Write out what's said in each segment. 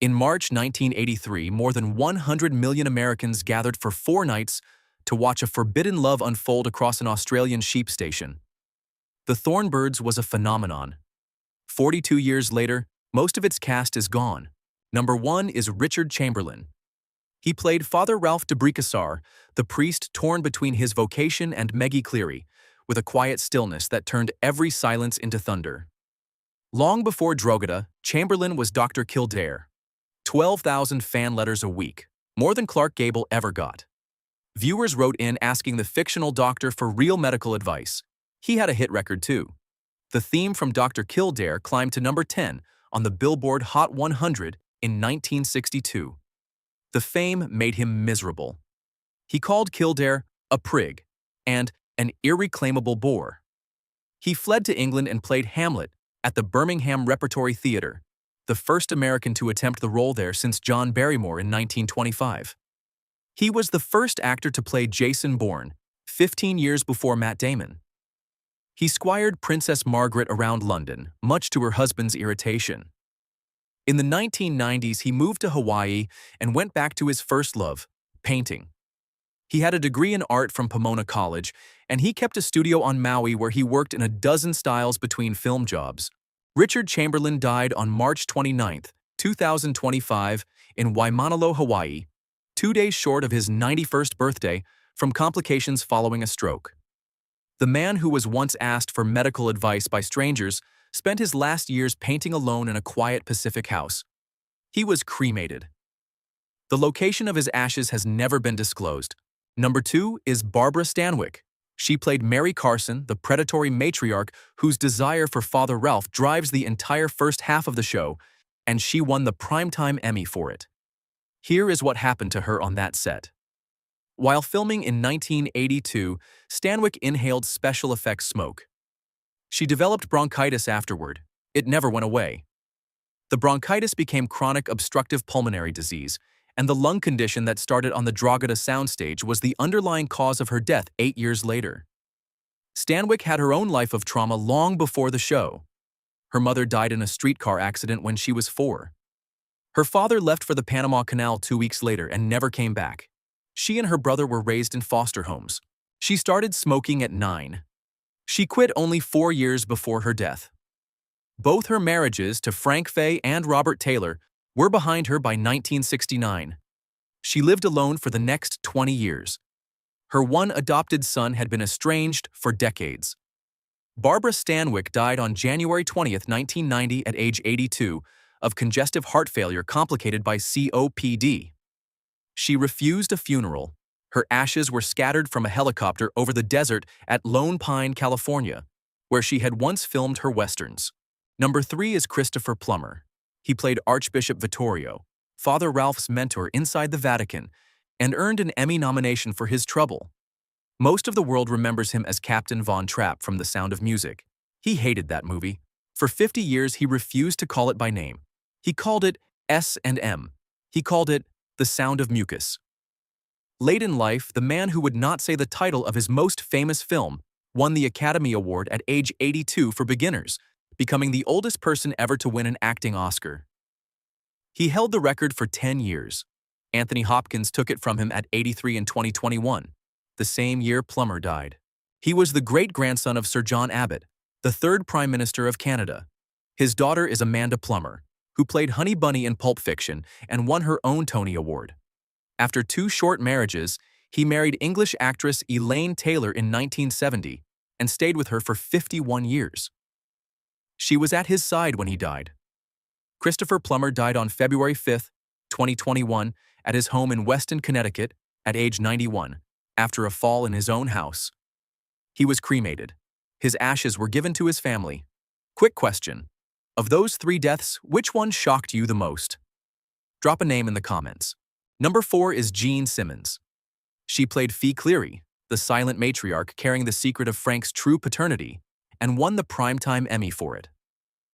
In March 1983, more than 100 million Americans gathered for 4 nights to watch a forbidden love unfold across an Australian sheep station. The Thornbirds was a phenomenon. 42 years later, most of its cast is gone. Number 1 is Richard Chamberlain. He played Father Ralph de Bricassart, the priest torn between his vocation and Meggie Cleary, with a quiet stillness that turned every silence into thunder. Long before Drogheda, Chamberlain was Dr. Kildare. 12,000 fan letters a week, more than Clark Gable ever got. Viewers wrote in asking the fictional doctor for real medical advice. He had a hit record too. The theme from Dr. Kildare climbed to number 10 on the Billboard Hot 100 in 1962. The fame made him miserable. He called Kildare a prig and an irreclaimable bore. He fled to England and played Hamlet at the Birmingham Repertory Theatre, the first American to attempt the role there since John Barrymore in 1925. He was the first actor to play Jason Bourne, 15 years before Matt Damon. He squired Princess Margaret around London, much to her husband's irritation. In the 1990s, he moved to Hawaii and went back to his first love, painting. He had a degree in art from Pomona College, and he kept a studio on Maui where he worked in a dozen styles between film jobs. Richard Chamberlain died on March 29, 2025, in Waimanalo, Hawaii, 2 days short of his 91st birthday, from complications following a stroke. The man who was once asked for medical advice by strangers spent his last years painting alone in a quiet Pacific house. He was cremated. The location of his ashes has never been disclosed. Number 2 is Barbara Stanwyck. She played Mary Carson, the predatory matriarch whose desire for Father Ralph drives the entire first half of the show, and she won the Primetime Emmy for it. Here is what happened to her on that set. While filming in 1982, Stanwyck inhaled special effects smoke. She developed bronchitis afterward. It never went away. The bronchitis became chronic obstructive pulmonary disease, and the lung condition that started on the Drogheda soundstage was the underlying cause of her death 8 years later. Stanwyck had her own life of trauma long before the show. Her mother died in a streetcar accident when she was 4. Her father left for the Panama Canal 2 weeks later and never came back. She and her brother were raised in foster homes. She started smoking at 9. She quit only 4 years before her death. Both her marriages to Frank Fay and Robert Taylor were behind her by 1969. She lived alone for the next 20 years. Her one adopted son had been estranged for decades. Barbara Stanwyck died on January 20, 1990 at age 82 of congestive heart failure complicated by COPD. She refused a funeral. Her ashes were scattered from a helicopter over the desert at Lone Pine, California, where she had once filmed her westerns. Number 3 is Christopher Plummer. He played Archbishop Vittorio, Father Ralph's mentor inside the Vatican, and earned an Emmy nomination for his trouble. Most of the world remembers him as Captain Von Trapp from The Sound of Music. He hated that movie. For 50 years, he refused to call it by name. He called it S&M. He called it The Sound of Mucus. Late in life, the man who would not say the title of his most famous film won the Academy Award at age 82 for beginners, becoming the oldest person ever to win an acting Oscar. He held the record for 10 years. Anthony Hopkins took it from him at 83 in 2021, the same year Plummer died. He was the great-grandson of Sir John Abbott, the 3rd Prime Minister of Canada. His daughter is Amanda Plummer, who played Honey Bunny in Pulp Fiction and won her own Tony Award. After 2 short marriages, he married English actress Elaine Taylor in 1970 and stayed with her for 51 years. She was at his side when he died. Christopher Plummer died on February 5, 2021, at his home in Weston, Connecticut, at age 91, after a fall in his own house. He was cremated. His ashes were given to his family. Quick question. Of those 3 deaths, which one shocked you the most? Drop a name in the comments. Number 4 is Jean Simmons. She played Fee Cleary, the silent matriarch carrying the secret of Frank's true paternity, and won the Primetime Emmy for it.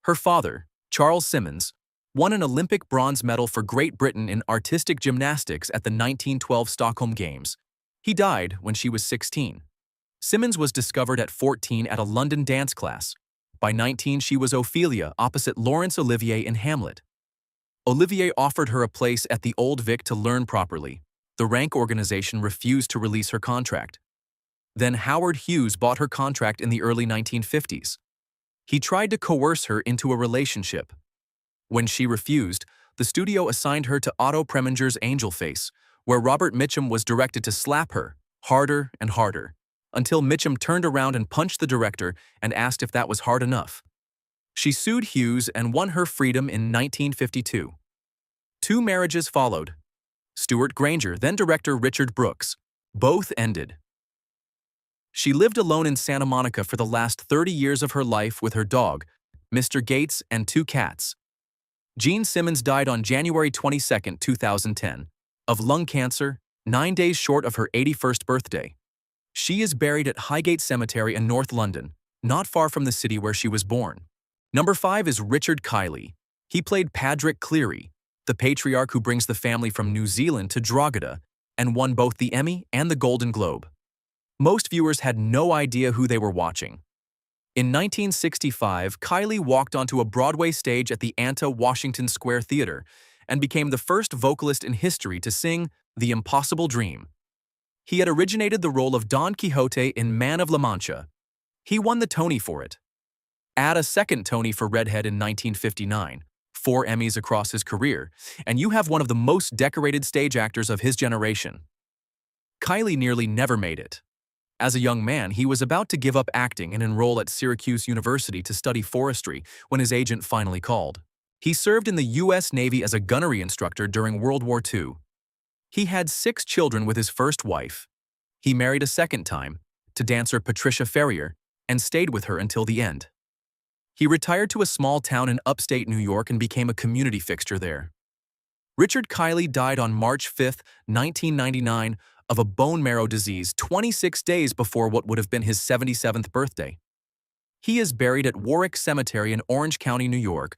Her father, Charles Simmons, won an Olympic bronze medal for Great Britain in artistic gymnastics at the 1912 Stockholm Games. He died when she was 16. Simmons was discovered at 14 at a London dance class. By 19, she was Ophelia opposite Laurence Olivier in Hamlet. Olivier offered her a place at the Old Vic to learn properly. The rank organization refused to release her contract. Then Howard Hughes bought her contract in the early 1950s. He tried to coerce her into a relationship. When she refused, the studio assigned her to Otto Preminger's Angel Face, where Robert Mitchum was directed to slap her, harder and harder, until Mitchum turned around and punched the director and asked if that was hard enough. She sued Hughes and won her freedom in 1952. 2 marriages followed. Stuart Granger, then director Richard Brooks. Both ended. She lived alone in Santa Monica for the last 30 years of her life with her dog, Mr. Gates, and 2 cats. Gene Simmons died on January 22, 2010, of lung cancer, 9 days short of her 81st birthday. She is buried at Highgate Cemetery in North London, not far from the city where she was born. Number 5 is Richard Kiley. He played Patrick Cleary, the patriarch who brings the family from New Zealand to Drogheda, and won both the Emmy and the Golden Globe. Most viewers had no idea who they were watching. In 1965, Kiley walked onto a Broadway stage at the Anta Washington Square Theater and became the first vocalist in history to sing The Impossible Dream. He had originated the role of Don Quixote in Man of La Mancha. He won the Tony for it. Add a second Tony for Redhead in 1959, 4 Emmys across his career, and you have one of the most decorated stage actors of his generation. Kiley nearly never made it. As a young man, he was about to give up acting and enroll at Syracuse University to study forestry when his agent finally called. He served in the U.S. Navy as a gunnery instructor during World War II. He had 6 children with his first wife. He married a second time, to dancer Patricia Ferrier, and stayed with her until the end. He retired to a small town in upstate New York and became a community fixture there. Richard Kiley died on March 5, 1999, of a bone marrow disease 26 days before what would have been his 77th birthday. He is buried at Warwick Cemetery in Orange County, New York,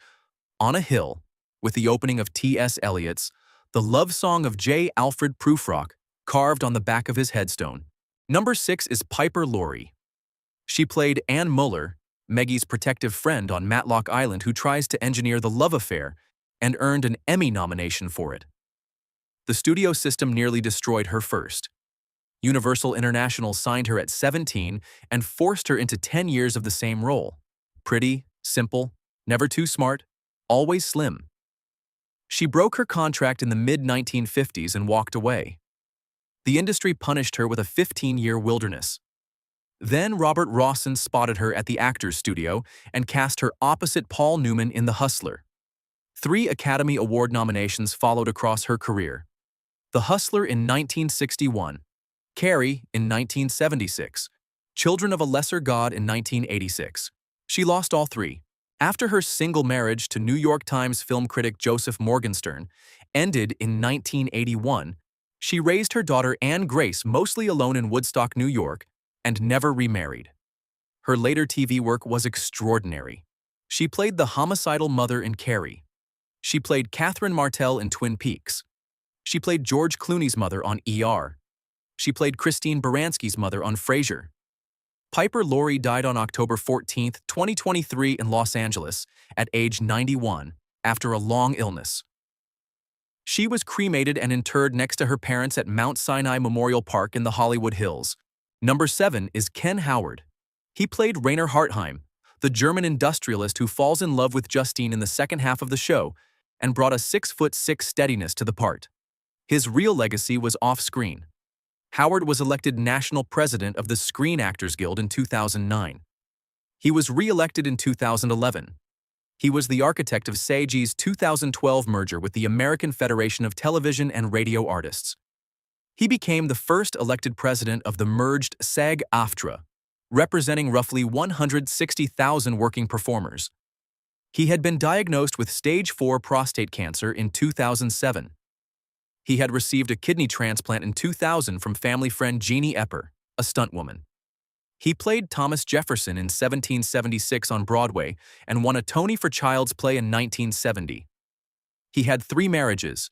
on a hill, with the opening of T.S. Eliot's The Love Song of J. Alfred Prufrock carved on the back of his headstone. Number 6 is Piper Laurie. She played Anne Muller, Meggie's protective friend on Matlock Island who tries to engineer the love affair, and earned an Emmy nomination for it. The studio system nearly destroyed her first. Universal International signed her at 17 and forced her into 10 years of the same role. Pretty, simple, never too smart, always slim. She broke her contract in the mid-1950s and walked away. The industry punished her with a 15-year wilderness. Then Robert Rawson spotted her at the Actors Studio and cast her opposite Paul Newman in The Hustler. 3 Academy Award nominations followed across her career. The Hustler in 1961, Carrie in 1976, Children of a Lesser God in 1986. She lost all 3. After her single marriage to New York Times film critic Joseph Morgenstern ended in 1981, she raised her daughter Anne Grace mostly alone in Woodstock, New York, and never remarried. Her later TV work was extraordinary. She played the homicidal mother in Carrie. She played Catherine Martell in Twin Peaks. She played George Clooney's mother on ER. She played Christine Baranski's mother on Frasier. Piper Laurie died on October 14, 2023 in Los Angeles at age 91 after a long illness. She was cremated and interred next to her parents at Mount Sinai Memorial Park in the Hollywood Hills. Number 7 is Ken Howard. He played Rainer Hartheim, the German industrialist who falls in love with Justine in the second half of the show and brought a 6'6" steadiness to the part. His real legacy was off-screen. Howard was elected national president of the Screen Actors Guild in 2009. He was re-elected in 2011. He was the architect of SAG's 2012 merger with the American Federation of Television and Radio Artists. He became the first elected president of the merged SAG-AFTRA, representing roughly 160,000 working performers. He had been diagnosed with stage 4 prostate cancer in 2007. He had received a kidney transplant in 2000 from family friend Jeannie Epper, a stuntwoman. He played Thomas Jefferson in 1776 on Broadway and won a Tony for Child's Play in 1970. He had 3 marriages: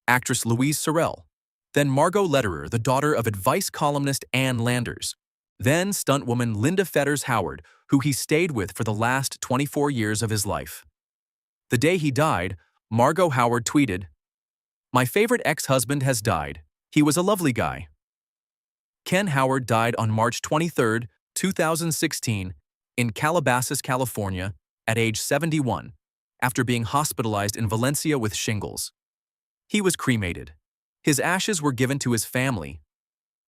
actress Louise Sorel, then Margot Lederer, the daughter of advice columnist Ann Landers, then stuntwoman Linda Fetters Howard, who he stayed with for the last 24 years of his life. The day he died, Margot Howard tweeted, "My favorite ex-husband has died. He was a lovely guy." Ken Howard died on March 23, 2016, in Calabasas, California, at age 71, after being hospitalized in Valencia with shingles. He was cremated. His ashes were given to his family.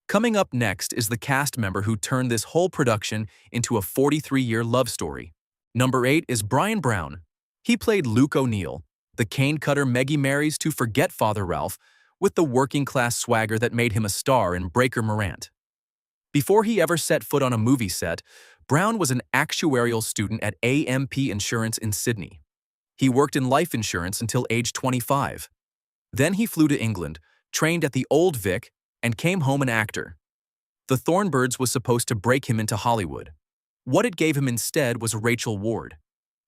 Coming up next is the cast member who turned this whole production into a 43-year love story. Number 8 is Bryan Brown. He played Luke O'Neill, the cane cutter Meggie marries to forget Father Ralph, with the working-class swagger that made him a star in Breaker Morant. Before he ever set foot on a movie set, Brown was an actuarial student at AMP Insurance in Sydney. He worked in life insurance until age 25. Then he flew to England, trained at the Old Vic, and came home an actor. The Thornbirds was supposed to break him into Hollywood. What it gave him instead was Rachel Ward.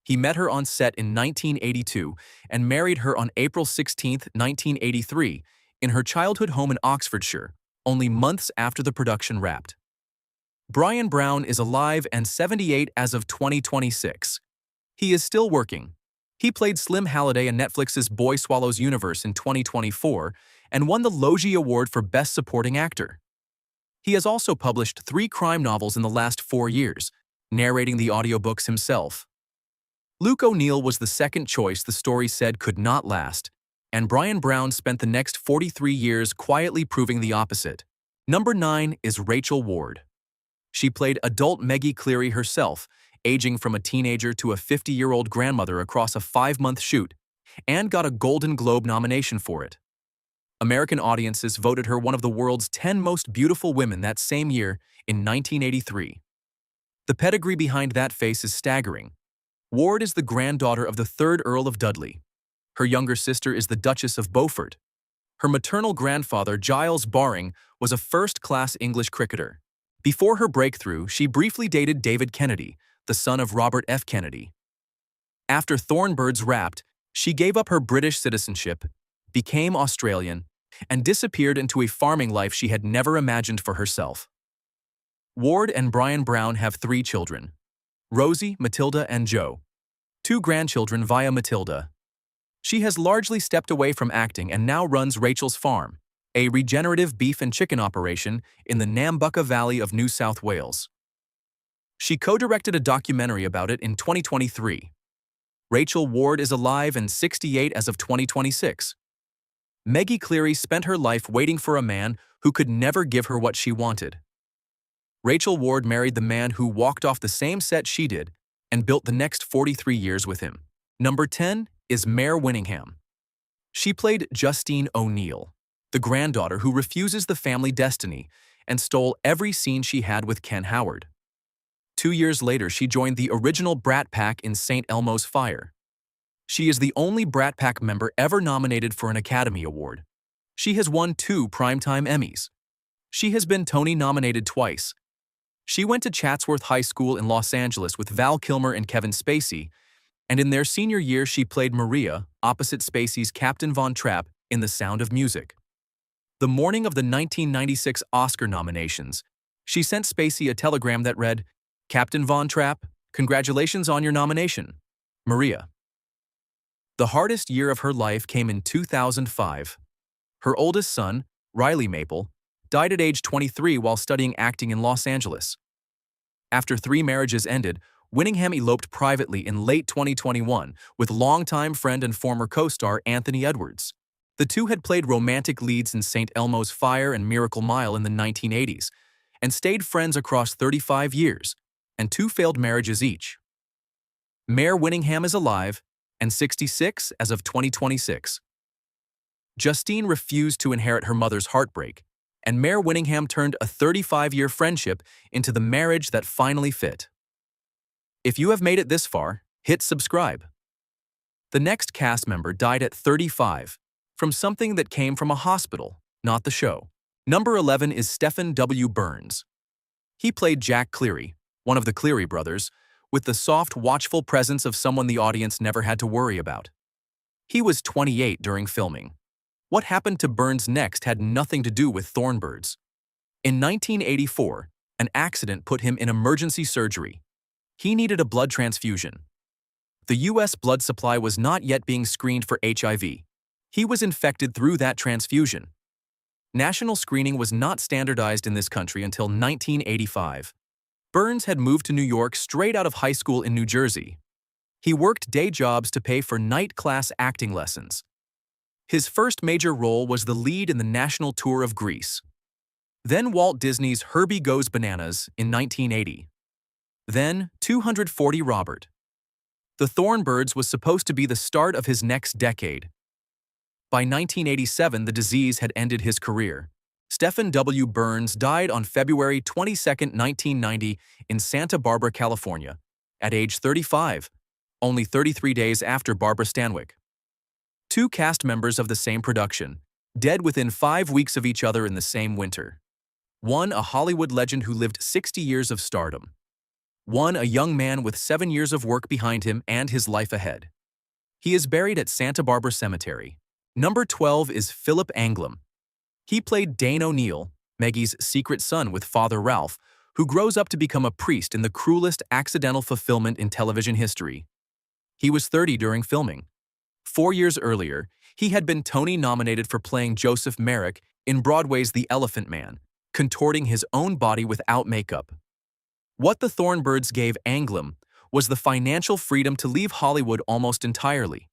He met her on set in 1982 and married her on April 16, 1983, in her childhood home in Oxfordshire, only months after the production wrapped. Bryan Brown is alive and 78 as of 2026. He is still working. He played Slim Halliday in Netflix's Boy Swallows Universe in 2024 and won the Logie Award for Best Supporting Actor. He has also published 3 crime novels in the last 4 years, narrating the audiobooks himself. Luke O'Neill was the second choice the story said could not last, and Bryan Brown spent the next 43 years quietly proving the opposite. Number 9 is Rachel Ward. She played adult Meggie Cleary herself, aging from a teenager to a 50-year-old grandmother across a 5-month shoot, and got a Golden Globe nomination for it. American audiences voted her one of the world's 10 most beautiful women that same year in 1983. The pedigree behind that face is staggering. Ward is the granddaughter of the 3rd Earl of Dudley. Her younger sister is the Duchess of Beaufort. Her maternal grandfather, Giles Baring, was a first-class English cricketer. Before her breakthrough, she briefly dated David Kennedy, the son of Robert F. Kennedy. After Thornbirds wrapped, she gave up her British citizenship, became Australian, and disappeared into a farming life she had never imagined for herself. Ward and Bryan Brown have 3 children: Rosie, Matilda, and Joe. 2 grandchildren via Matilda. She has largely stepped away from acting and now runs Rachel's Farm, a regenerative beef and chicken operation in the Nambucca Valley of New South Wales. She co-directed a documentary about it in 2023. Rachel Ward is alive and 68 as of 2026. Meggie Cleary spent her life waiting for a man who could never give her what she wanted. Rachel Ward married the man who walked off the same set she did and built the next 43 years with him. Number 10 is Mare Winningham. She played Justine O'Neill, the granddaughter who refuses the family destiny and stole every scene she had with Ken Howard. 2 years later, she joined the original Brat Pack in St. Elmo's Fire. She is the only Brat Pack member ever nominated for an Academy Award. She has won 2 Primetime Emmys. She has been Tony-nominated twice. She went to Chatsworth High School in Los Angeles with Val Kilmer and Kevin Spacey, and in their senior year she played Maria, opposite Spacey's Captain Von Trapp, in The Sound of Music. The morning of the 1996 Oscar nominations, she sent Spacey a telegram that read, "Captain Von Trapp, congratulations on your nomination. Maria." The hardest year of her life came in 2005. Her oldest son, Riley Maple, died at age 23 while studying acting in Los Angeles. After 3 marriages ended, Winningham eloped privately in late 2021 with longtime friend and former co-star Anthony Edwards. The two had played romantic leads in St. Elmo's Fire and Miracle Mile in the 1980s, and stayed friends across 35 years, and 2 failed marriages each. Mare Winningham is alive, and 66 as of 2026. Justine refused to inherit her mother's heartbreak, and Mare Winningham turned a 35-year friendship into the marriage that finally fit. If you have made it this far, hit subscribe. The next cast member died at 35, from something that came from a hospital, not the show. Number 11 is Stefan W. Burns. He played Jack Cleary, one of the Cleary brothers, with the soft, watchful presence of someone the audience never had to worry about. He was 28 during filming. What happened to Burns next had nothing to do with Thornbirds. In 1984, an accident put him in emergency surgery. He needed a blood transfusion. The U.S. blood supply was not yet being screened for HIV. He was infected through that transfusion. National screening was not standardized in this country until 1985. Burns had moved to New York straight out of high school in New Jersey. He worked day jobs to pay for night-class acting lessons. His first major role was the lead in the national tour of Greece. Then Walt Disney's Herbie Goes Bananas in 1980. Then 240 Robert. The Thornbirds was supposed to be the start of his next decade. By 1987, the disease had ended his career. Stefan W. Burns died on February 22, 1990, in Santa Barbara, California, at age 35, only 33 days after Barbara Stanwyck. Two cast members of the same production, dead within 5 weeks of each other in the same winter. One, a Hollywood legend who lived 60 years of stardom. One, a young man with 7 years of work behind him and his life ahead. He is buried at Santa Barbara Cemetery. Number 12 is Philip Anglim. He played Dane O'Neill, Meggie's secret son with Father Ralph, who grows up to become a priest in the cruelest accidental fulfillment in television history. He was 30 during filming. 4 years earlier, he had been Tony-nominated for playing Joseph Merrick in Broadway's The Elephant Man, contorting his own body without makeup. What the Thornbirds gave Anglim was the financial freedom to leave Hollywood almost entirely.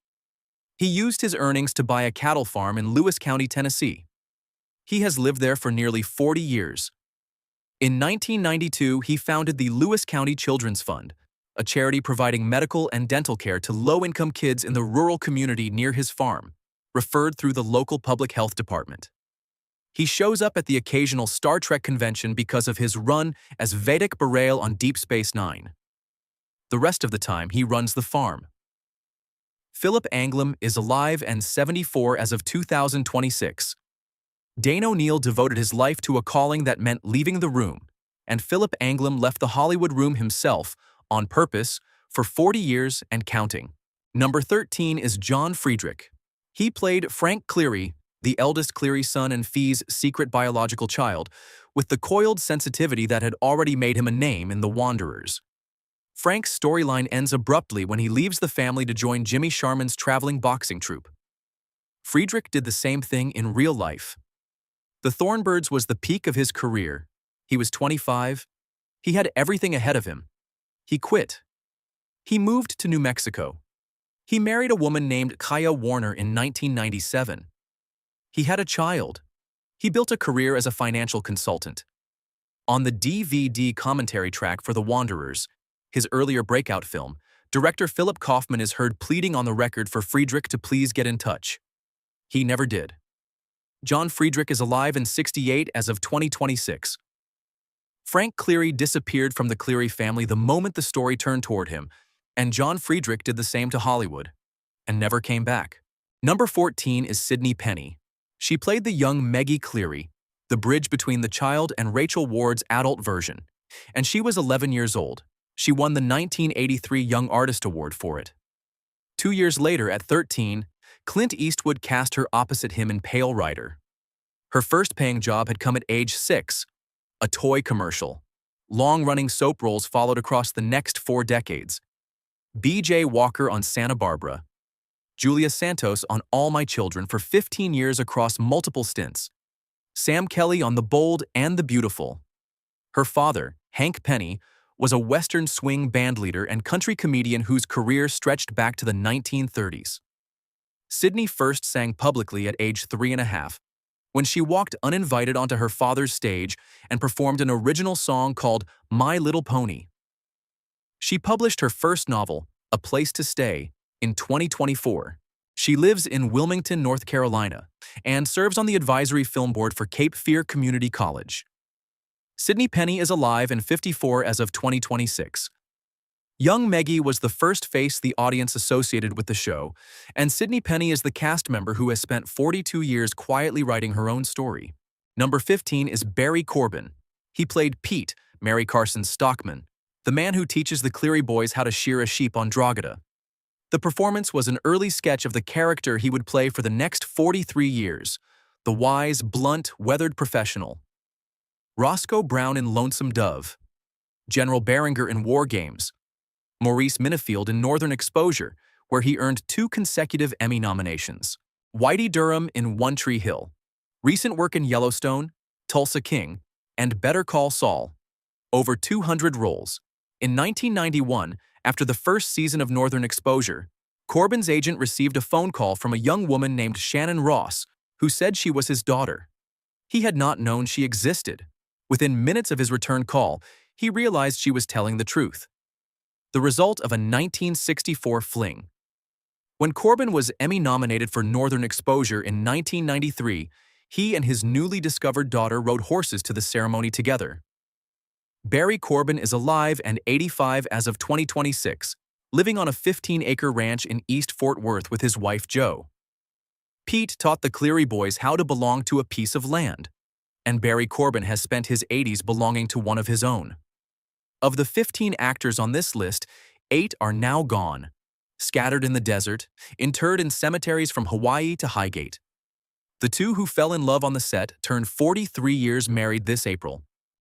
He used his earnings to buy a cattle farm in Lewis County, Tennessee. He has lived there for nearly 40 years. In 1992, he founded the Lewis County Children's Fund, a charity providing medical and dental care to low-income kids in the rural community near his farm, referred through the local public health department. He shows up at the occasional Star Trek convention because of his run as Vedic Bareil on Deep Space Nine. The rest of the time, he runs the farm. Philip Anglim is alive and 74 as of 2026. Dane O'Neill devoted his life to a calling that meant leaving the room, and Philip Anglim left the Hollywood room himself, on purpose, for 40 years and counting. Number 13 is John Friedrich. He played Frank Cleary, the eldest Cleary son and Fee's secret biological child, with the coiled sensitivity that had already made him a name in The Wanderers. Frank's storyline ends abruptly when he leaves the family to join Jimmy Sharman's traveling boxing troupe. Friedrich did the same thing in real life. The Thornbirds was the peak of his career. He was 25. He had everything ahead of him. He quit. He moved to New Mexico. He married a woman named Kaya Warner in 1997. He had a child. He built a career as a financial consultant. On the DVD commentary track for The Wanderers, his earlier breakout film, director Philip Kaufman is heard pleading on the record for Friedrich to please get in touch. He never did. John Friedrich is alive and 68 as of 2026. Frank Cleary disappeared from the Cleary family the moment the story turned toward him, and John Friedrich did the same to Hollywood, and never came back. Number 14 is Sydney Penny. She played the young Meggie Cleary, the bridge between the child and Rachel Ward's adult version, and she was 11 years old. She won the 1983 Young Artist Award for it. 2 years later, at 13, Clint Eastwood cast her opposite him in Pale Rider. Her first paying job had come at age 6, a toy commercial. Long-running soap roles followed across the next 4 decades. B.J. Walker on Santa Barbara. Julia Santos on All My Children for 15 years across multiple stints. Sam Kelly on The Bold and the Beautiful. Her father, Hank Penny, was a Western swing bandleader and country comedian whose career stretched back to the 1930s. Sydney first sang publicly at age 3.5, when she walked uninvited onto her father's stage and performed an original song called My Little Pony. She published her first novel, A Place to Stay, in 2024. She lives in Wilmington, North Carolina, and serves on the advisory film board for Cape Fear Community College. Sydney Penny is alive and 54 as of 2026. Young Meggie was the first face the audience associated with the show, and Sydney Penny is the cast member who has spent 42 years quietly writing her own story. Number 15 is Barry Corbin. He played Pete, Mary Carson's stockman, the man who teaches the Cleary boys how to shear a sheep on Drogheda. The performance was an early sketch of the character he would play for the next 43 years, the wise, blunt, weathered professional. Roscoe Brown in Lonesome Dove. General Beringer in War Games. Maurice Minifield in Northern Exposure, where he earned 2 consecutive Emmy nominations. Whitey Durham in One Tree Hill. Recent work in Yellowstone, Tulsa King, and Better Call Saul. Over 200 roles. In 1991, after the first season of Northern Exposure, Corbin's agent received a phone call from a young woman named Shannon Ross, who said she was his daughter. He had not known she existed. Within minutes of his return call, he realized she was telling the truth. The result of a 1964 fling. When Corbin was Emmy-nominated for Northern Exposure in 1993, he and his newly discovered daughter rode horses to the ceremony together. Barry Corbin is alive and 85 as of 2026, living on a 15-acre ranch in East Fort Worth with his wife Jo. Pete taught the Cleary boys how to belong to a piece of land, and Barry Corbin has spent his 80s belonging to one of his own. Of the 15 actors on this list, 8 are now gone, scattered in the desert, interred in cemeteries from Hawaii to Highgate. The 2 who fell in love on the set turned 43 years married this April.